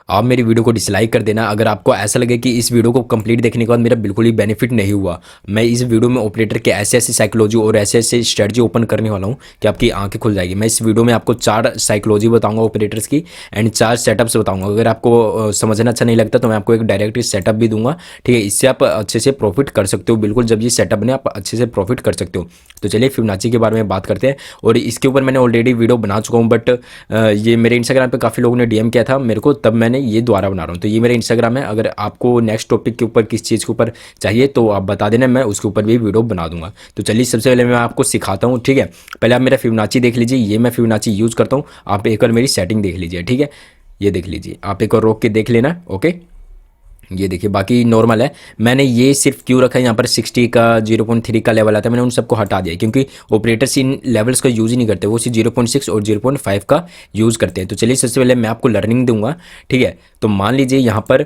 आप मेरी वीडियो को डिसलाइक कर देना अगर आपको ऐसा लगे कि इस वीडियो को कंप्लीट देखने के बाद मेरा बिल्कुल ही बेनिफिट नहीं हुआ। मैं इस वीडियो में ऑपरेटर के ऐसे ऐसे साइकोलॉजी और ऐसे ऐसे स्ट्रेटजी ओपन करने वाला हूँ कि आपकी आंखें खुल जाएगी। मैं इस वीडियो में आपको 4 साइकोलॉजी बताऊंगा ऑपरेटर्स की एंड 4 सेटअप्स बताऊंगा। अगर आपको समझना अच्छा नहीं लगता तो मैं आपको एक डायरेक्ट सेटअप भी दूंगा, ठीक है। इससे आप अच्छे से प्रॉफिट कर सकते हो, बिल्कुल जब ये सेटअप बने आप अच्छे से प्रॉफिट कर सकते हो। तो चलिए फिबोनाची के बारे में बात करते हैं। और इसके ऊपर मैंने ऑलरेडी वीडियो बना चुका हूँ, बट ये मेरे इंस्टाग्राम पे काफ़ी लोगों ने डीएम किया था मेरे को, तब मैंने ये दोबारा बना रहा हूँ। तो ये मेरा इंस्टाग्राम है, अगर आपको नेक्स्ट टॉपिक के ऊपर किस चीज़ के ऊपर चाहिए तो आप बता देना, मैं उसके ऊपर भी वीडियो बना दूंगा। तो चलिए सबसे पहले मैं आपको सिखाता हूँ, ठीक है। पहले आप मेरा फिबोनाची देख लीजिए, ये मैं फिबोनाची यूज़ करता हूँ। आप एक बार मेरी सेटिंग देख लीजिए, ठीक है। ये देख लीजिए, आप एक और रोक के देख लेना, ओके। ये देखिए बाकी नॉर्मल है। मैंने ये सिर्फ क्यों रखा है, यहाँ पर 60 का 0.3 का लेवल आता है, मैंने उन सबको हटा दिया क्योंकि ऑपरेटर्स इन लेवल्स का यूज़ ही नहीं करते, वो सिर्फ 0.6 और 0.5 का यूज़ करते हैं। तो चलिए सबसे पहले मैं आपको लर्निंग दूंगा, ठीक है। तो मान लीजिए यहाँ पर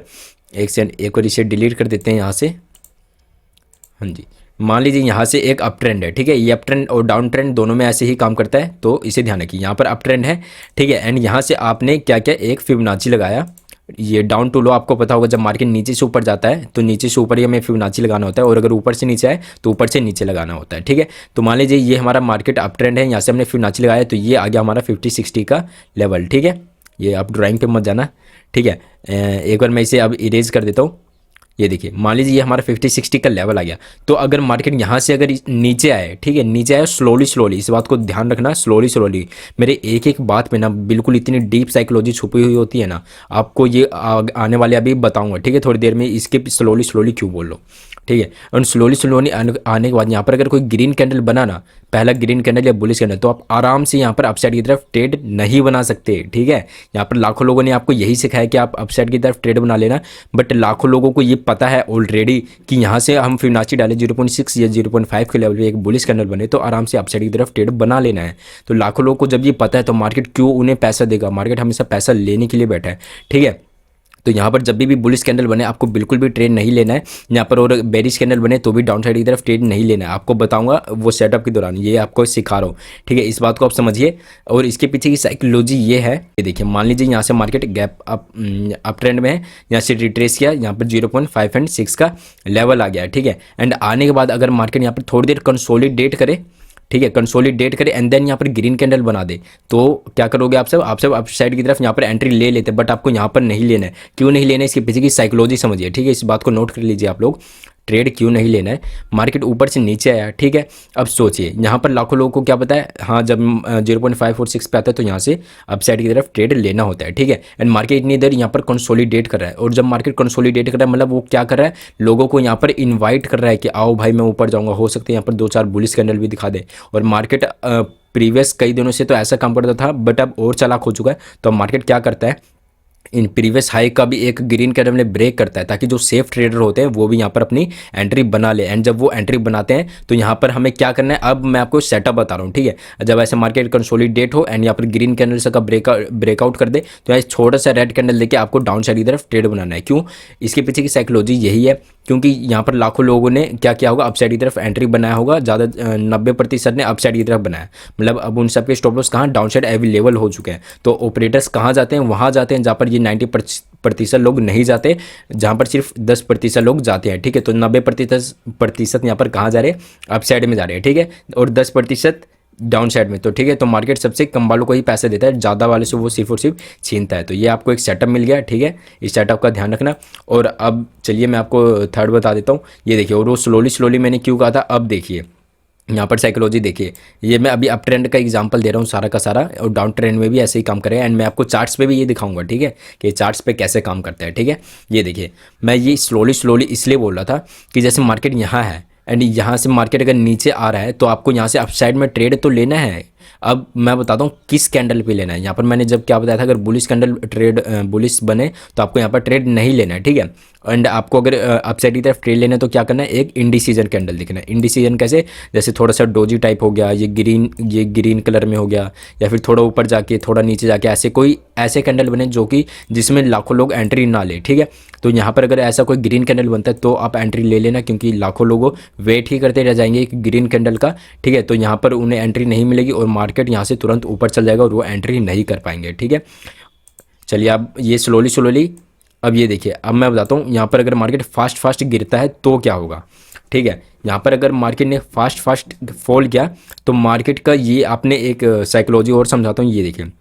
एक बार इसे डिलीट कर देते हैं यहाँ से। हाँ जी, मान लीजिए यहाँ से एक अप ट्रेंड है, ठीक है। ये अप ट्रेंड और डाउन ट्रेंड दोनों में ऐसे ही काम करता है, तो इसे ध्यान रखिए। यहाँ पर अप ट्रेंड है, ठीक है। एंड यहाँ से आपने क्या क्या एक फिबोनाची लगाया। ये डाउन टू लो आपको पता होगा, जब मार्केट नीचे से ऊपर जाता है तो नीचे से ऊपर ही हमें फिबोनाची लगाना होता है, और अगर ऊपर से नीचे आए तो ऊपर से नीचे लगाना होता है, ठीक है। तो मान लीजिए ये हमारा मार्केट अप ट्रेंड है, यहाँ से हमने फिबोनाची लगाया तो ये आ गया हमारा 50-60 का लेवल, ठीक है। ये आप ड्राइंग पे मत जाना, ठीक है। एक बार मैं इसे अब इरेज कर देता हूँ। ये देखिए मान लीजिए ये हमारा 50-60 का लेवल आ गया। तो अगर मार्केट यहाँ से अगर नीचे आए, ठीक है, नीचे आए स्लोली स्लोली, इस बात को ध्यान रखना, स्लोली स्लोली। मेरे एक एक बात पे ना बिल्कुल इतनी डीप साइकोलॉजी छुपी हुई होती है ना, आपको ये आने वाले अभी बताऊंगा, ठीक है, थोड़ी देर में। इसके स्लोली स्लोली क्यों बोल लो, ठीक है। और स्लोली स्लोली आने के बाद यहाँ पर अगर कोई ग्रीन कैंडल बना ना, पहला ग्रीन कैंडल या बुलिश कैंडल, तो आप आराम से यहाँ पर अपसाइड की तरफ ट्रेड नहीं बना सकते, ठीक है। यहाँ पर लाखों लोगों ने आपको यही सिखाया कि आप अपसाइड की तरफ ट्रेड बना लेना, बट लाखों लोगों को ये पता है ऑलरेडी कि यहाँ से हम फिबोनाची डालें 0.6 या 0.5 के लेवल पे एक बुलिश कैंडल बने तो आराम से अपसाइड की तरफ ट्रेड बना लेना है। तो लाखों लोगों को जब ये पता है तो मार्केट क्यों उन्हें पैसा देगा, मार्केट हमेशा पैसा लेने के लिए बैठा है, ठीक है। तो यहाँ पर जब भी बुलिश कैंडल बने आपको बिल्कुल भी ट्रेड नहीं लेना है यहाँ पर, और बेरिश कैंडल बने तो भी डाउन साइड की तरफ ट्रेड नहीं लेना है। आपको बताऊंगा वो सेटअप के दौरान, ये आपको सिखा रहा हूँ, ठीक है। इस बात को आप समझिए। और इसके पीछे की साइकोलॉजी ये है, ये देखिए मान लीजिए यहाँ से मार्केट गैप अप ट्रेंड में है, यहाँ से रिट्रेस किया, यहाँ पर 0.5 एंड 6 का लेवल आ गया, ठीक है। एंड आने के बाद अगर मार्केट यहाँ पर थोड़ी देर कंसोलिडेट करे, ठीक है, कंसोलिडेट करे एंड देन यहाँ पर ग्रीन कैंडल बना दे, तो क्या करोगे आप सब अप साइड की तरफ यहाँ पर एंट्री ले लेते, बट आपको यहाँ पर नहीं लेना है। क्यों नहीं लेना है, इसके पीछे की साइकोलॉजी समझिए, ठीक है। इस बात को नोट कर लीजिए आप लोग, ट्रेड क्यों नहीं लेना है। मार्केट ऊपर से नीचे आया, ठीक है। अब सोचिए यहाँ पर लाखों लोगों को क्या पता है, हाँ जब 0.5 और 6 पे आता है तो यहाँ से अप साइड की तरफ ट्रेड लेना होता है, ठीक है। एंड मार्केट इतनी देर यहाँ पर कंसोलिडेट कर रहा है, और जब मार्केट कंसोलिडेट कर रहा है मतलब वो क्या कर रहा है, लोगों को यहाँ पर इन्वाइट कर रहा है कि आओ भाई मैं ऊपर जाऊँगा। हो सकता है यहाँ पर 2-4 बुलिश कैंडल भी दिखा दे। और मार्केट प्रीवियस कई दिनों से तो ऐसा काम करता था, बट अब और चालाक हो चुका है। तो अब मार्केट क्या करता है, इन प्रीवियस हाई का भी एक ग्रीन कैंडल में ब्रेक करता है, ताकि जो सेफ ट्रेडर होते हैं वो भी यहाँ पर अपनी एंट्री बना ले। एंड जब वो एंट्री बनाते हैं तो यहाँ पर हमें क्या करना है, अब मैं आपको सेटअप बता रहा हूँ, ठीक है। जब ऐसे मार्केट कंसोलिडेट हो एंड यहाँ पर ग्रीन कैंडल से का ब्रेकआउट कर दे तो यहाँ छोटा सा रेड कैंडल लेके आपको डाउन साइड की तरफ ट्रेड बनाना है। क्यों, इसके पीछे की साइकोलॉजी यही है, क्योंकि यहाँ पर लाखों लोगों ने क्या किया होगा, अपसाइड की तरफ एंट्री बनाया होगा, ज़्यादा 90% ने अपसाइड की तरफ बनाया। मतलब अब उन सबके स्टॉप लॉस कहाँ, डाउन साइड अवेलेबल हो चुके हैं। तो ऑपरेटर्स कहाँ जाते हैं, वहाँ जाते हैं जहाँ पर ये 90% लोग नहीं जाते, जहाँ पर सिर्फ 10% लोग जाते हैं, ठीक है। तो 90% यहाँ पर कहाँ जा रहे हैं, अपसाइड में जा रहे हैं, ठीक है। और 10% डाउन साइड में, तो ठीक है। तो मार्केट सबसे कम वालों को ही पैसे देता है, ज़्यादा वाले से वो सिर्फ और सिर्फ छीनता है। तो ये आपको एक सेटअप मिल गया, ठीक है। इस सेटअप का ध्यान रखना। और अब चलिए मैं आपको थर्ड बता देता हूँ। ये देखिए, और वो स्लोली स्लोली मैंने क्यों कहा था, अब देखिए यहाँ पर साइकोलॉजी देखिए। ये मैं अभी अप ट्रेंड का एग्जांपल दे रहा हूँ सारा का सारा, और डाउन ट्रेंड में भी ऐसे ही काम करेगा। एंड मैं आपको चार्ट्स पे भी ये दिखाऊंगा, ठीक है, कि चार्ट्स पे कैसे काम करता है, ठीक है। ये देखिए, मैं ये स्लोली स्लोली इसलिए बोल रहा था कि जैसे मार्केट यहाँ है एंड यहाँ से मार्केट अगर नीचे आ रहा है तो आपको यहाँ से अपसाइड में ट्रेड तो लेना है। अब मैं बताता हूँ किस कैंडल पे लेना है। यहाँ पर मैंने जब क्या बताया था, अगर बुलिश कैंडल ट्रेड बुलिश बने तो आपको यहाँ पर ट्रेड नहीं लेना है, ठीक है। एंड आपको अगर अपसाइड की तरफ ट्रेड लेना है तो क्या करना है, एक इंडिसीजन कैंडल दिखना है। इंडिसीजन कैसे, जैसे थोड़ा सा डोजी टाइप हो गया, ये ग्रीन कलर में हो गया, या फिर थोड़ा ऊपर जाके थोड़ा नीचे जाके ऐसे कैंडल बने जो कि जिसमें लाखों लोग एंट्री ना ले, ठीक है। तो यहाँ पर अगर ऐसा कोई ग्रीन कैंडल बनता है तो आप एंट्री ले लेना, क्योंकि लाखों लोग वेट ही करते रह जाएंगे एक ग्रीन कैंडल का, ठीक है। तो यहाँ पर उन्हें एंट्री नहीं मिलेगी और मार्केट यहाँ से तुरंत ऊपर चल जाएगा और वो एंट्री नहीं कर पाएंगे, ठीक है। चलिए अब ये स्लोली अब ये देखिए, अब मैं बताता हूँ यहाँ पर अगर मार्केट फास्ट गिरता है तो क्या होगा। ठीक है, यहाँ पर अगर मार्केट ने फास्ट फॉल किया तो मार्केट का ये आपने एक साइकोलॉजी और समझाता हूँ। ये देखिए,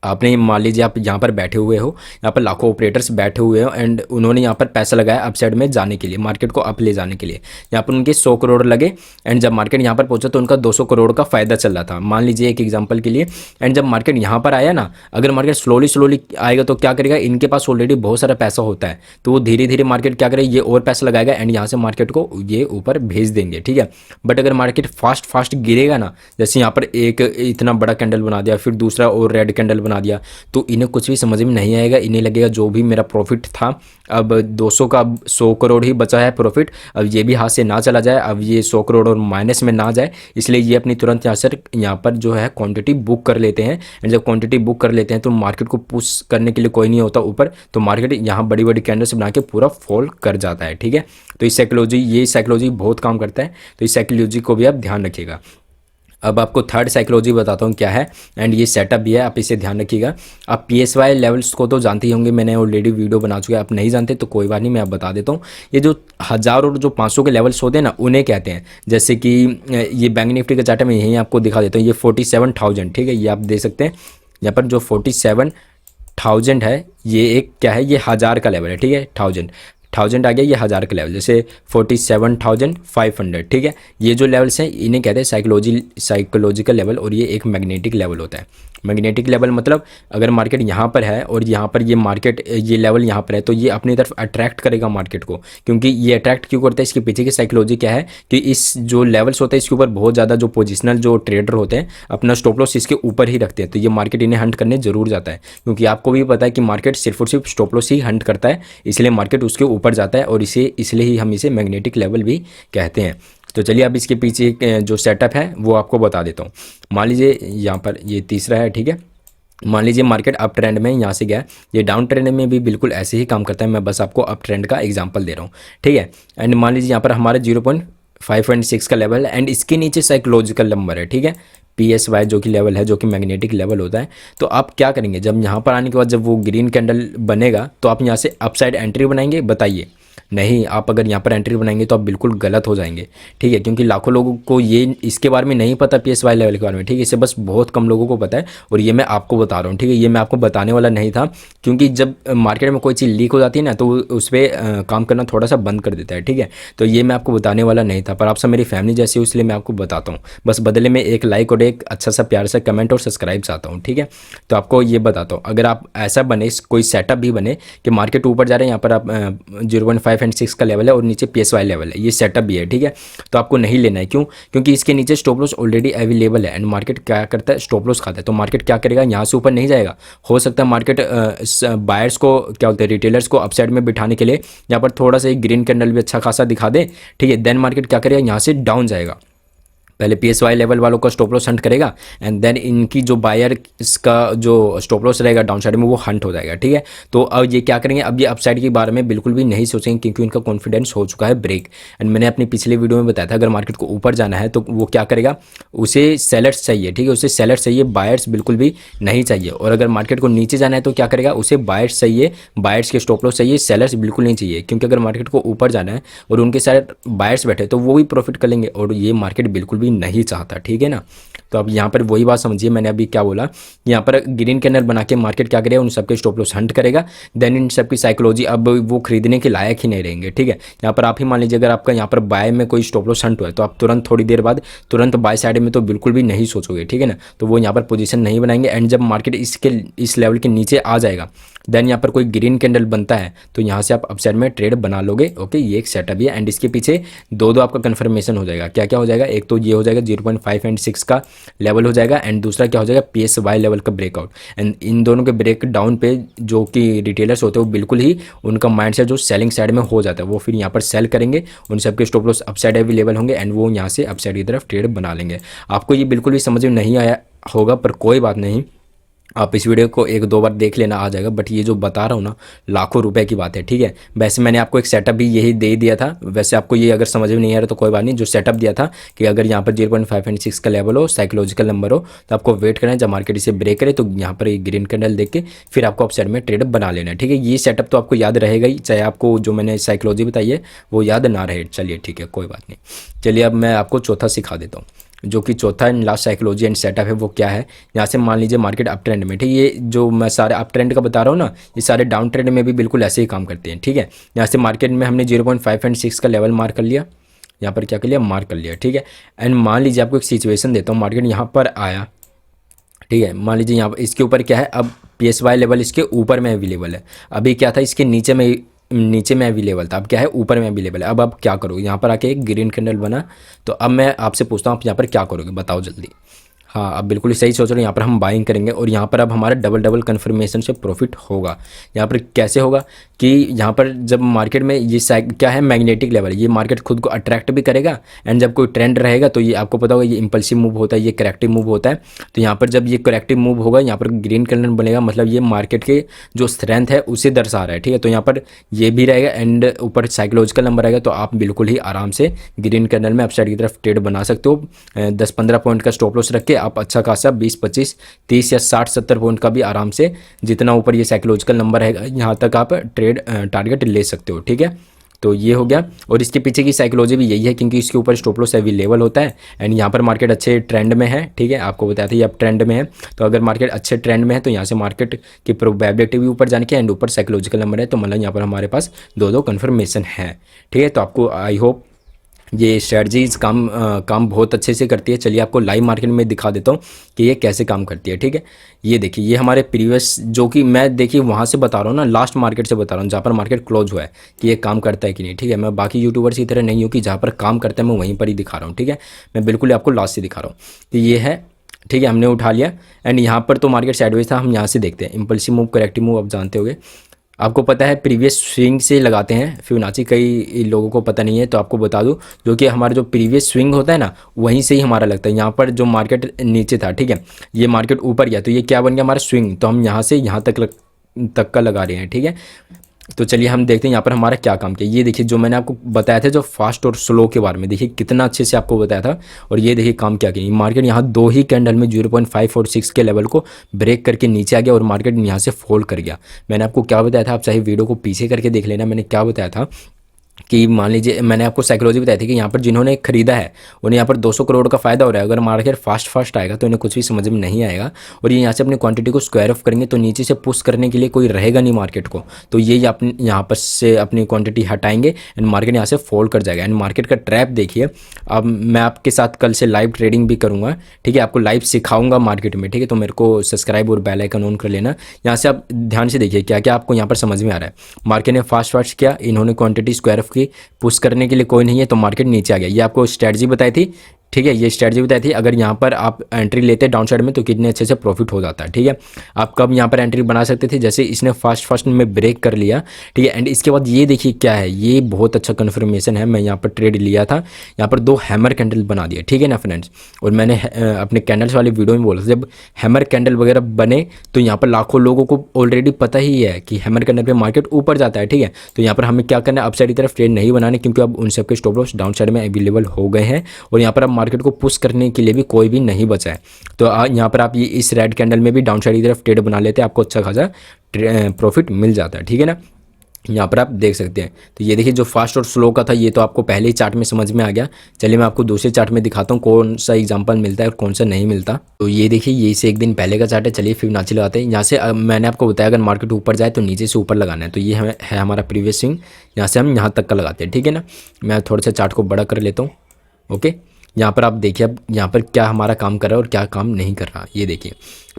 आपने मान लीजिए आप यहाँ पर बैठे हुए हो, यहाँ पर लाखों ऑपरेटर्स बैठे हुए हो एंड उन्होंने यहाँ पर पैसा लगाया अप साइड में जाने के लिए, मार्केट को अप ले जाने के लिए। यहाँ पर उनके 100 करोड़ लगे एंड जब मार्केट यहाँ पर पहुंचा तो उनका 200 करोड़ का फायदा चल रहा था, मान लीजिए एक एग्जांपल के लिए। एंड जब मार्केट यहाँ पर आया ना, अगर मार्केट स्लोली आएगा तो क्या करेगा, इनके पास ऑलरेडी बहुत सारा पैसा होता है तो वो धीरे धीरे मार्केट क्या करेगा, ये और पैसा लगाएगा एंड यहाँ से मार्केट को ये ऊपर भेज देंगे। ठीक है, बट अगर मार्केट फास्ट गिरेगा ना, जैसे यहाँ पर एक इतना बड़ा कैंडल बना दिया, फिर दूसरा और रेड कैंडल बना दिया, तो इन्हें कुछ भी समझ में नहीं आएगा। इन्हें लगेगा जो भी मेरा प्रॉफिट था अब 200 का, अब 100 करोड़ ही बचा है प्रॉफिट, अब ये भी हाथ से ना चला जाए, अब ये 100 करोड़ और माइनस में ना जाए, इसलिए ये अपनी तुरंत यहाँ पर जो है क्वांटिटी बुक कर लेते हैं। एंड जब क्वांटिटी बुक कर लेते हैं तो मार्केट को पुश करने के लिए कोई नहीं होता ऊपर, तो मार्केट यहाँ बड़ी कैंडल्स बना के पूरा फॉल कर जाता है। ठीक है, तो ये साइकोलॉजी बहुत काम करता है, तो इस साइकोलॉजी को भी आप ध्यान रखिएगा। अब आपको थर्ड साइकोलॉजी बताता हूँ क्या है, एंड ये सेटअप भी है, आप इसे ध्यान रखिएगा। आप PSY लेवल्स को तो जानते ही होंगे, मैंने ऑलरेडी वीडियो बना चुका है। आप नहीं जानते तो कोई बात नहीं, मैं आप बता देता हूँ। ये जो 1000 और जो 500 के लेवल्स होते हैं ना, उन्हें कहते हैं। जैसे कि ये बैंक निफ्टी का चार्ट में यहीं आपको दिखा देता हूँ, ये 47,000, ठीक है, ये आप देख सकते हैं। यहाँ पर जो 47,000 है, ये एक क्या है, ये 1000 का लेवल है। ठीक है, 1000 आ गया, ये 1000 का लेवल, जैसे 47,500। ठीक है, ये जो लेवल्स हैं इन्हें कहते हैं साइकोलॉजिकल लेवल, और ये एक मैग्नेटिक लेवल होता है। मैग्नेटिक लेवल मतलब अगर मार्केट यहाँ पर है और यहाँ पर ये मार्केट ये लेवल यहाँ पर है तो ये अपनी तरफ अट्रैक्ट करेगा मार्केट को। क्योंकि ये अट्रैक्ट क्यों करता है, इसके पीछे की साइकोलॉजी क्या है कि इस जो लेवल्स होते हैं इसके ऊपर बहुत ज़्यादा जो पोजिशनल जो ट्रेडर होते हैं अपना स्टॉप लॉस इसके ऊपर ही रखते हैं, तो ये मार्केट इन्हें हंट करने जरूर जाता है। क्योंकि आपको भी पता है कि मार्केट सिर्फ और सिर्फ स्टॉप लॉस ही हंट करता है, इसलिए मार्केट उसके ऊपर जाता है, और इसलिए ही हम इसे मैग्नेटिक लेवल भी कहते हैं। तो चलिए अब इसके पीछे जो सेटअप है वो आपको बता देता हूँ। मान लीजिए यहाँ पर ये तीसरा है। ठीक है, मान लीजिए मार्केट अप ट्रेंड में यहाँ से गया, ये डाउन ट्रेंड में भी बिल्कुल ऐसे ही काम करता है, मैं बस आपको अप ट्रेंड का एग्जांपल दे रहा हूँ। ठीक है, एंड मान लीजिए यहाँ पर हमारा 0.5 का लेवल है एंड इसके नीचे साइकोलॉजिकल नंबर है। ठीक है, PSY जो कि लेवल है, जो कि मैग्नेटिक लेवल होता है। तो आप क्या करेंगे, जब यहाँ पर आने के बाद जब वो ग्रीन कैंडल बनेगा तो आप यहाँ से अपसाइड एंट्री बनाएंगे, बताइए। नहीं, आप अगर यहाँ पर एंट्री बनाएंगे तो आप बिल्कुल गलत हो जाएंगे। ठीक है, क्योंकि लाखों लोगों को ये इसके बारे में नहीं पता, PSY लेवल के बारे में। ठीक है, इसे बस बहुत कम लोगों को पता है और ये मैं आपको बता रहा हूँ। ठीक है, ये मैं आपको बताने वाला नहीं था, क्योंकि जब मार्केट में कोई चीज़ लीक हो जाती है ना तो उस पर काम करना थोड़ा सा बंद कर देता है। ठीक है, तो ये मैं आपको बताने वाला नहीं था, पर आप सब मेरी फैमिली जैसी हो इसलिए मैं आपको बताता हूँ। बस बदले में एक लाइक और एक अच्छा सा प्यार सा कमेंट और सब्सक्राइब चाहता हूँ। ठीक है, तो आपको ये बताता हूँ, अगर आप ऐसा बने, कोई सेटअप भी बने कि मार्केट ऊपर जा रहे हैं, यहाँ पर आप 0.5 एंड 6 का लेवल है और नीचे PSY लेवल है, ये सेटअप भी है। ठीक है, तो आपको नहीं लेना है। क्यों? क्योंकि इसके नीचे स्टॉप लॉस ऑलरेडी अवेलेबल है एंड मार्केट क्या करता है, स्टॉप लॉस खाता है। तो मार्केट क्या करेगा, यहाँ से ऊपर नहीं जाएगा। हो सकता है मार्केट बायर्स को क्या होता है, रिटेलर्स को अपसाइड में बिठाने के लिए यहाँ पर थोड़ा सा एक ग्रीन कैंडल भी अच्छा खासा दिखा दे। ठीक है, देन मार्केट क्या करेगा, यहाँ से डाउन जाएगा। पहले PSY लेवल वालों का स्टॉप लॉस हंट करेगा एंड देन इनकी जो बायर इसका जो स्टॉप लॉस रहेगा डाउन साइड में वो हंट हो जाएगा। ठीक है, तो अब ये क्या करेंगे, अब ये अपसाइड के बारे में बिल्कुल भी नहीं सोचेंगे क्योंकि उनका कॉन्फिडेंस हो चुका है ब्रेक। एंड मैंने अपनी पिछले वीडियो में बताया था, अगर मार्केट को ऊपर जाना है तो वो क्या करेगा, उसे सेलर्स चाहिए। ठीक है, उसे सेलर्स चाहिए, बायर्स बिल्कुल भी नहीं चाहिए। और अगर मार्केट को नीचे जाना है तो क्या करेगा, उसे बायर्स चाहिए, बायर्स के स्टॉप लॉस चाहिए, सेलर्स बिल्कुल नहीं चाहिए। क्योंकि अगर मार्केट को ऊपर जाना है और उनके साथ बायर्स बैठे तो वो भी प्रॉफिट कर लेंगे और ये मार्केट बिल्कुल भी नहीं चाहता। ठीक है ना, तो अब यहाँ पर वही बात समझिए, मैंने अभी क्या बोला, यहाँ पर ग्रीन कैंडल बना के मार्केट क्या करेगा, उन सबके स्टॉप लॉस हंट करेगा। देन इन सबकी साइकोलॉजी अब वो खरीदने के लायक ही नहीं रहेंगे। ठीक है, यहाँ पर आप ही मान लीजिए अगर आपका यहाँ पर बाय में कोई स्टॉप लॉस हंट हुआ है तो आप तुरंत थोड़ी देर बाद तुरंत बाय साइड में तो बिल्कुल भी नहीं सोचोगे। ठीक है ना, तो वो यहाँ पर पोजीशन नहीं बनाएंगे। एंड जब मार्केट इस लेवल के नीचे आ जाएगा देन यहाँ पर कोई ग्रीन कैंडल बनता है तो यहाँ से आप अपसाइड में ट्रेड बना लोगे। ओके, ये एक सेटअप है एंड इसके पीछे दो आपका कन्फर्मेशन हो जाएगा। क्या क्या हो जाएगा, एक तो ये हो जाएगा 0.5 एंड 6 का लेवल हो जाएगा एंड दूसरा क्या हो जाएगा, PSY लेवल का ब्रेकआउट। एंड इन दोनों के ब्रेक डाउन पे जो कि रिटेलर्स होते हैं वो बिल्कुल ही उनका माइंड सेट जो सेलिंग साइड में हो जाता है वो फिर यहाँ पर सेल करेंगे, उन सबके स्टॉप लॉस अपसाइड अवेलेबल होंगे एंड वो यहाँ से अपसाइड की तरफ ट्रेड बना लेंगे। आपको ये बिल्कुल भी समझ में नहीं आया होगा पर कोई बात नहीं, आप इस वीडियो को एक दो बार देख लेना, आ जाएगा। बट ये जो बता रहा हूँ ना, लाखों रुपए की बात है, ठीक है। वैसे मैंने आपको एक सेटअप भी यही दे दिया था। वैसे आपको ये अगर समझ में नहीं आ रहा तो कोई बात नहीं, जो सेटअप दिया था कि अगर यहाँ पर 0.5 एंड 6 का लेवल हो, साइकोलॉजिकल नंबर हो, तो आपको वेट करना है जब मार्केट इसे ब्रेक करे तो यहाँ पर एक ग्रीन कैंडल देख के फिर आपको अपसाइड में ट्रेड बना लेना है, ठीक है। ये सेटअप तो आपको याद रहेगा ही, चाहे आपको जो मैंने साइकोलॉजी बताई है वो याद ना रहे। चलिए ठीक है, कोई बात नहीं। चलिए अब मैं आपको चौथा सिखा देता हूँ, जो कि चौथा and last psychology and setup है। वो क्या है, यहाँ से मान लीजिए मार्केट अप ट्रेंड में, ठीक है। ये जो मैं सारे अप ट्रेंड का बता रहा हूँ ना, ये सारे डाउन ट्रेंड में भी बिल्कुल ऐसे ही काम करते हैं, ठीक है। यहाँ से मार्केट में हमने 0.5 एंड 6 का लेवल मार्क कर लिया, यहाँ पर क्या कर लिया, मार्क कर लिया, ठीक है। एंड मान लीजिए आपको एक सिचुएशन देता हूँ, मार्केट यहाँ पर आया, ठीक है। मान लीजिए यहाँ पर इसके ऊपर क्या है, अब PSY लेवल इसके ऊपर में अवेलेबल है, अभी क्या था इसके नीचे में अवेलेबल था, अब क्या है ऊपर में अवेलेबल है। अब आप क्या करोगे, यहाँ पर आके एक ग्रीन कैंडल बना, तो अब मैं आपसे पूछता हूँ आप यहाँ पर क्या करोगे, बताओ जल्दी। हाँ, अब बिल्कुल सही सोच रहे हो, यहाँ पर हम बाइंग करेंगे और यहाँ पर अब हमारा डबल डबल कन्फर्मेशन से प्रॉफिट होगा। यहाँ पर कैसे होगा कि यहाँ पर जब मार्केट में ये क्या है, मैग्नेटिक लेवल, ये मार्केट खुद को अट्रैक्ट भी करेगा। एंड जब कोई ट्रेंड रहेगा तो ये आपको पता होगा, ये इंपल्सिव मूव होता है, ये करेक्टिव मूव होता है। तो यहाँ पर जब ये करेक्टिव मूव होगा, यहाँ पर ग्रीन कैंडल बनेगा, मतलब ये मार्केट के जो स्ट्रेंथ है उसे दर्शा रहा है, ठीक है। तो यहाँ पर ये भी रहेगा एंड ऊपर साइकोलॉजिकल नंबर आएगा, तो आप बिल्कुल ही आराम से ग्रीन कैंडल में अपसाइड की तरफ ट्रेड बना सकते हो। 10-15 पॉइंट का स्टॉप लॉस रख के आप अच्छा खासा 20-25-30 या 60-70 पॉइंट का भी आराम से, जितना ऊपर ये साइकोलॉजिकल नंबर है यहाँ तक आप ट्रेड टारगेट ले सकते हो, ठीक है। तो ये हो गया, और इसके पीछे की साइकोलॉजी भी यही है, क्योंकि इसके ऊपर स्टॉप लॉस अवेलेबल होता है। एंड यहाँ पर मार्केट अच्छे ट्रेंड में है, ठीक है, आपको बताया था ये अब ट्रेंड में है। तो अगर मार्केट अच्छे ट्रेंड में है तो यहाँ से मार्केट की प्रोबेबिलिटी भी ऊपर जाने की, एंड ऊपर साइकोलॉजिकल नंबर है, तो मतलब यहाँ पर हमारे पास दो कन्फर्मेशन है, ठीक है। तो आपको आई होप ये स्ट्रेटजीज काम बहुत अच्छे से करती है। चलिए आपको लाइव मार्केट में दिखा देता हूँ कि ये कैसे काम करती है, ठीक है। ये देखिए, ये हमारे प्रीवियस, जो कि मैं देखिए वहाँ से बता रहा हूँ ना, लास्ट मार्केट से बता रहा हूँ जहाँ पर मार्केट क्लोज हुआ है, कि ये काम करता है कि नहीं, ठीक है। मैं बाकी यूट्यूबर्स की तरह नहीं हूँ कि जहाँ पर काम करता है मैं वहीं पर ही दिखा रहा हूँ, ठीक है। मैं बिल्कुल आपको लास्ट से दिखा रहा हूँ। तो ये है, ठीक है, हमने उठा लिया। एंड यहाँ पर तो मार्केट साइडवेज था, हम यहाँ से देखते हैं इम्पल्सिव मूव, करेक्टिव मूव, आप जानते होंगे, आपको पता है प्रीवियस स्विंग से लगाते हैं फिबोनाची, कई लोगों को पता नहीं है, तो आपको बता दूं, जो कि हमारा जो प्रीवियस स्विंग होता है ना, वहीं से ही हमारा लगता है। यहाँ पर जो मार्केट नीचे था, ठीक है, ये मार्केट ऊपर गया, तो ये क्या बन गया हमारा स्विंग, तो हम यहाँ से यहाँ तक का लगा रहे हैं, ठीक है। तो चलिए हम देखते हैं यहाँ पर हमारा क्या काम किया। ये देखिए जो मैंने आपको बताया था, जो फास्ट और स्लो के बारे में, देखिए कितना अच्छे से आपको बताया था। और ये देखिए काम क्या किया, मार्केट यहाँ दो ही कैंडल में 0.5 और 6 के लेवल को ब्रेक करके नीचे आ गया और मार्केट यहाँ से फॉल कर गया। मैंने आपको क्या बताया था, आप चाहे वीडियो को पीछे करके देख लेना, मैंने क्या बताया था कि मान लीजिए मैंने आपको साइकोलॉजी बताई थी कि यहाँ पर जिन्होंने खरीदा है उन्हें यहाँ पर 200 करोड़ का फायदा हो रहा है। अगर मार्केट फास्ट आएगा तो इन्हें कुछ भी समझ में नहीं आएगा, और ये यहाँ से अपनी क्वांटिटी को स्क्वायर ऑफ करेंगे तो नीचे से पुश करने के लिए कोई रहेगा नहीं मार्केट को, तो ये अपने यहाँ पर से अपनी क्वांटिटी हटाएंगे एंड मार्केट यहाँ से फॉल कर जाएगा। एंड मार्केट का ट्रैप देखिए, अब मैं आपके साथ कल से लाइव ट्रेडिंग भी करूँगा, ठीक है, आपको लाइव सिखाऊंगा मार्केट में, ठीक है। तो मेरे को सब्सक्राइब और बेल आइकन ऑन कर लेना। यहाँ से आप ध्यान से देखिए क्या क्या आपको यहाँ पर समझ में आ रहा है। मार्केट ने फास्ट किया, इन्होंने क्वांटिटी स्क्वायर ऑफ की, पुश करने के लिए कोई नहीं है तो मार्केट नीचे आ गया। ये आपको स्ट्रेटजी बताई थी, ठीक है, ये स्ट्रेटजी बताई थी। अगर यहाँ पर आप एंट्री लेते डाउन साइड में तो कितने अच्छे से प्रॉफिट हो जाता है, ठीक है। आप कब यहाँ पर एंट्री बना सकते थे, जैसे इसने फास्ट में ब्रेक कर लिया, ठीक है। एंड इसके बाद ये देखिए क्या है, ये बहुत अच्छा कन्फर्मेशन है। मैं यहाँ पर ट्रेड लिया था, यहाँ पर 2 हैमर कैंडल बना दिया, ठीक है ना फ्रेंड्स। और मैंने अपने कैंडल्स वाली वीडियो में बोला था, जब हैमर कैंडल वगैरह बने तो यहाँ पर लाखों लोगों को ऑलरेडी पता ही है कि हैमर कैंडल पे मार्केट ऊपर जाता है, ठीक है। तो यहाँ पर हमें क्या करना है, अपसाइड की तरफ ट्रेड नहीं बनाने, क्योंकि अब उन सबके स्टॉप लॉस डाउन साइड में अवेलेबल हो गए हैं और यहाँ पर अब मार्केट को पुश करने के लिए भी कोई भी नहीं बचा है। तो यहाँ पर आप ये इस रेड कैंडल में भी डाउन साइड की तरफ ट्रेड बना लेते हैं, आपको अच्छा खासा प्रॉफिट मिल जाता है, ठीक है ना। यहाँ पर आप देख सकते हैं। तो ये देखिए जो फास्ट और स्लो का था ये तो आपको पहले ही चार्ट में समझ में आ गया। चलिए मैं आपको दूसरे चार्ट में दिखाता हूँ कौन सा एग्जांपल मिलता है और कौन सा नहीं मिलता। तो ये देखिए ये से एक दिन पहले का चार्ट है। चलिए फिबोनाची लगाते हैं। यहाँ से मैंने आपको बताया अगर मार्केट ऊपर जाए तो नीचे से ऊपर लगाना है। तो ये है हमारा प्रीवियस स्विंग, यहाँ से हम यहाँ तक का लगाते हैं, ठीक है ना। मैं थोड़ा सा चार्ट को बड़ा कर लेता हूँ। ओके, यहाँ पर आप देखिए अब यहाँ पर क्या हमारा काम कर रहा है और क्या काम नहीं कर रहा। ये देखिए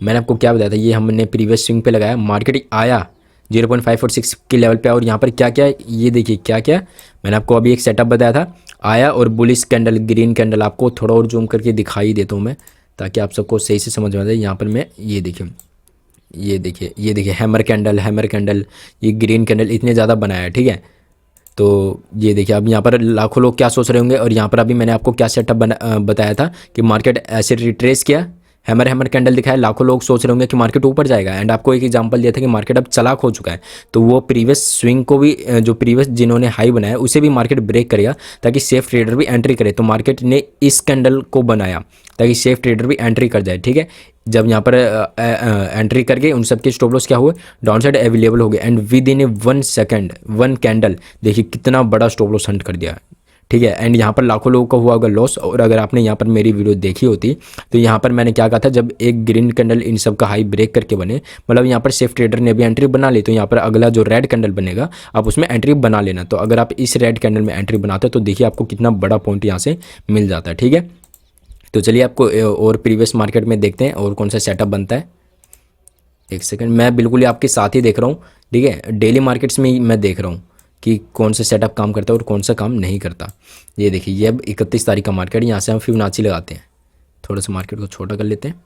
मैंने आपको क्या बताया था, ये हमने प्रीवियस स्विंग पे लगाया, मार्केट आया 0.5 और 6 के लेवल पे और यहाँ पर क्या क्या ये देखिए क्या क्या मैंने आपको अभी एक सेटअप बताया था, आया और बुलिश कैंडल ग्रीन कैंडल, आपको थोड़ा और जूम करके दिखाई देता हूँ मैं ताकि आप सबको सही से समझ में आ जाए। यहाँ पर मैं ये देखिए हैमर कैंडल ये ग्रीन कैंडल इतने ज़्यादा बनाया है, ठीक है। तो ये देखिए अब यहाँ पर लाखों लोग क्या सोच रहे होंगे और यहाँ पर अभी मैंने आपको क्या सेटअप बताया था कि मार्केट ऐसे रिट्रेस किया, हैमर हैमर कैंडल दिखाया, लाखों लोग सोच रहे होंगे कि मार्केट ऊपर जाएगा। एंड आपको एक एग्जांपल दिया था कि मार्केट अब चलाक हो चुका है, तो वो प्रीवियस स्विंग को भी जो प्रीवियस जिन्होंने हाई बनाया उसे भी मार्केट ब्रेक करेगा ताकि सेफ ट्रेडर भी एंट्री करे। तो मार्केट ने इस कैंडल को बनाया ताकि सेफ ट्रेडर भी एंट्री कर जाए, ठीक है। जब यहाँ पर एंट्री कर गए, उन सबके स्टॉप लॉस क्या हुए, डाउन साइड अवेलेबल हो गए। And with in A 1 second 1 candle देखिए कितना बड़ा स्टॉप लॉस हंट कर दिया, ठीक है। एंड यहाँ पर लाखों लोगों का हुआ होगा लॉस। और अगर आपने यहाँ पर मेरी वीडियो देखी होती तो यहाँ पर मैंने क्या कहा था, जब एक ग्रीन कैंडल इन सब का हाई ब्रेक करके बने, मतलब यहाँ पर सेफ ट्रेडर ने भी एंट्री बना ली, तो यहाँ पर अगला जो रेड कैंडल बनेगा आप उसमें एंट्री बना लेना। तो अगर आप इस रेड कैंडल में एंट्री बनाते हो तो देखिए आपको कितना बड़ा पॉइंट यहाँ से मिल जाता है, ठीक है। तो चलिए आपको और प्रीवियस मार्केट में देखते हैं और कौन सा सेटअप बनता है। एक सेकंड, मैं बिल्कुल ही आपके साथ ही देख रहा हूँ, ठीक है। डेली मार्केट्स में ही मैं देख रहा हूँ कि कौन सा सेटअप काम करता है और कौन सा काम नहीं करता। ये देखिए, ये अब 31 तारीख का मार्केट, यहाँ से हम फिबोनाची लगाते हैं। थोड़ा सा मार्केट को छोटा कर लेते हैं।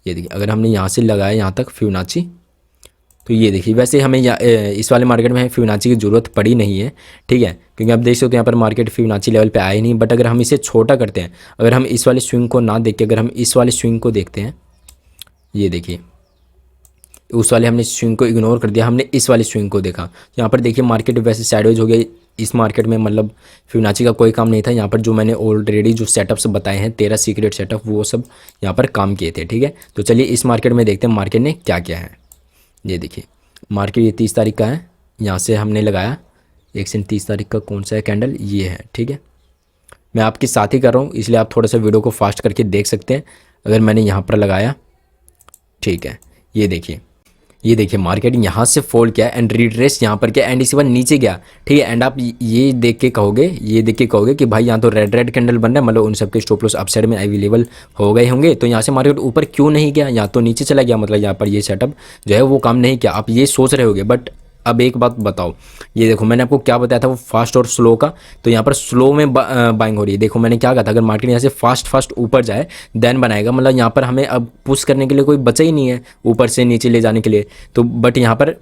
ये देखिए, अगर हमने यहाँ से लगाया यहाँ तक फिबोनाची, तो ये देखिए, वैसे हमें इस वाले मार्केट में फिबोनाची की ज़रूरत पड़ी नहीं है, ठीक है, क्योंकि आप देख सकते हो यहाँ पर मार्केट फिबोनाची लेवल पे आया ही नहीं। बट अगर हम इसे छोटा करते हैं, अगर हम इस वाले स्विंग को ना देख के अगर हम इस वाले स्विंग को देखते हैं, ये देखिए, उस वाले हमने स्विंग को इग्नोर कर दिया, हमने इस वाले स्विंग को देखा। यहाँ पर देखिए मार्केट वैसे साइडवेज हो गया। इस मार्केट में मतलब फिबोनाची का कोई काम नहीं था। यहाँ पर जो मैंने ऑलरेडी जो सेटअप्स बताए हैं 13 सीक्रेट सेटअप, वो सब यहाँ पर काम किए थे, ठीक है। तो चलिए इस मार्केट में देखते हैं मार्केट ने क्या किया है। ये देखिए, मार्केट ये 30 तारीख का है, यहाँ से हमने लगाया 130 तारीख का कौन सा है कैंडल, ये है, ठीक है। मैं आपके साथ ही कर रहा हूँ इसलिए आप थोड़ा सा वीडियो को फास्ट करके देख सकते हैं। अगर मैंने यहाँ पर लगाया, ठीक है, ये देखिए, ये देखिए मार्केट यहाँ से फॉल किया एंड रिट्रेस यहाँ पर किया एंड इसी बार नीचे गया, ठीक है। एंड आप ये देख के कहोगे कि भाई यहाँ तो रेड रेड कैंडल बन रहा है, मतलब उन सबके स्टॉप लॉस अपसाइड में अवेलेबल हो गए होंगे, तो यहाँ से मार्केट ऊपर क्यों नहीं गया, यहाँ तो नीचे चला गया, मतलब यहाँ पर ये सेटअप जो है वो काम नहीं किया। आप ये सोच रहे होगे, बट अब एक बात बताओ, ये देखो मैंने आपको क्या बताया था वो फास्ट और स्लो का, तो यहाँ पर स्लो में बाइंग हो रही है। देखो मैंने क्या कहा था, अगर मार्केट यहाँ से फास्ट ऊपर जाए देन बनाएगा, मतलब यहाँ पर हमें अब पुश करने के लिए कोई बचा ही नहीं है ऊपर से नीचे ले जाने के लिए। तो बट यहाँ पर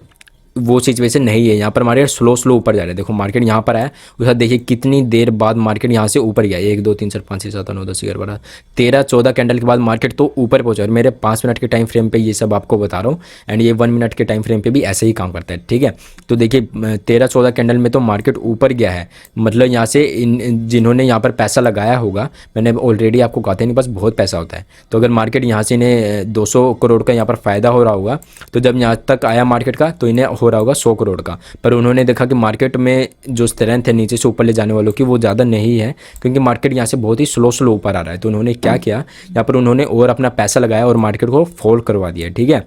वो सिचुएशन नहीं है, यहाँ पर मार्केट स्लो ऊपर जा रहा है। देखो मार्केट यहाँ पर आया, उसके बाद देखिए कितनी देर बाद मार्केट यहाँ से ऊपर गया, 1 2 3 4 5 6 7 9 10 11 12 13 14 कैंडल के बाद मार्केट तो ऊपर पहुंचा। और मेरे 5 मिनट के टाइम फ्रेम पे ये सब आपको बता रहा हूँ, एंड ये 1 मिनट के टाइम फ्रेम पे भी ऐसे ही काम करता है, ठीक है। तो देखिए 13 14 कैंडल में तो मार्केट ऊपर गया है, मतलब यहाँ से जिन्होंने यहाँ पर पैसा लगाया होगा, मैंने ऑलरेडी आपको कहा था इनके पास बहुत पैसा होता है, तो अगर मार्केट यहाँ से इन्हें 200 करोड़ का यहाँ पर फ़ायदा हो रहा होगा, तो जब यहाँ तक आया मार्केट का तो इन्हें हो रहा होगा 100 करोड़ का। पर उन्होंने देखा कि मार्केट में जो स्ट्रेंथ है नीचे से ऊपर ले जाने वालों की वो ज़्यादा नहीं है, क्योंकि मार्केट यहाँ से बहुत ही स्लो ऊपर आ रहा है। तो उन्होंने क्या किया, यहाँ पर उन्होंने और अपना पैसा लगाया और मार्केट को फॉल करवा दिया, ठीक है।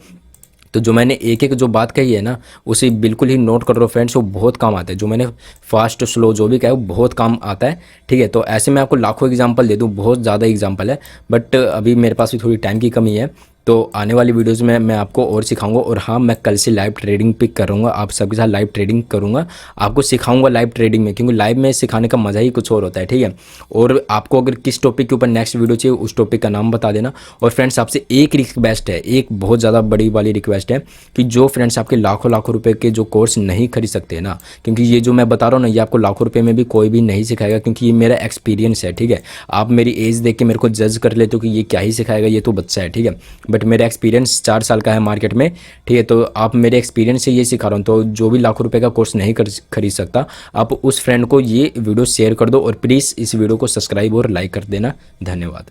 तो जो मैंने एक एक जो बात कही है ना, उसे बिल्कुल ही नोट कर लो फ्रेंड्स, वो बहुत काम आता है। जो मैंने फास्ट स्लो जो भी कहा है वो बहुत काम आता है, ठीक है। तो ऐसे मैं आपको लाखों एग्जांपल दे दूँ, बहुत ज़्यादा एग्जांपल है, बट अभी मेरे पास भी थोड़ी टाइम की कमी है। तो आने वाली वीडियोज़ में मैं आपको और सिखाऊंगा। और हाँ, मैं कल से लाइव ट्रेडिंग पिक करूँगा, आप सबके साथ लाइव ट्रेडिंग करूँगा, आपको सिखाऊंगा लाइव ट्रेडिंग में, क्योंकि लाइव में सिखाने का मज़ा ही कुछ और होता है, ठीक है। और आपको अगर किस टॉपिक के ऊपर नेक्स्ट वीडियो चाहिए उस टॉपिक का नाम बता देना। और फ्रेंड्स आपसे एक रिक्वेस्ट है, एक बहुत ज़्यादा बड़ी वाली रिक्वेस्ट है, कि जो फ्रेंड्स आपके लाखों लाखों रुपये के जो कोर्स नहीं खरीद सकते ना, क्योंकि ये जो मैं बता रहा हूँ ना, ये आपको लाखों रुपये में भी कोई भी नहीं सिखाएगा, क्योंकि ये मेरा एक्सपीरियंस है, ठीक है। आप मेरी एज देख के मेरे को जज कर लेते हो कि ये क्या ही सिखाएगा, ये तो बच्चा है, ठीक है। बट मेरा एक्सपीरियंस 4 साल का है मार्केट में, ठीक है। तो आप मेरे एक्सपीरियंस से ये सिखा रहा हूँ, तो जो भी लाखों रुपए का कोर्स नहीं खरीद सकता, आप उस फ्रेंड को ये वीडियो शेयर कर दो, और प्लीज़ इस वीडियो को सब्सक्राइब और लाइक कर देना। धन्यवाद।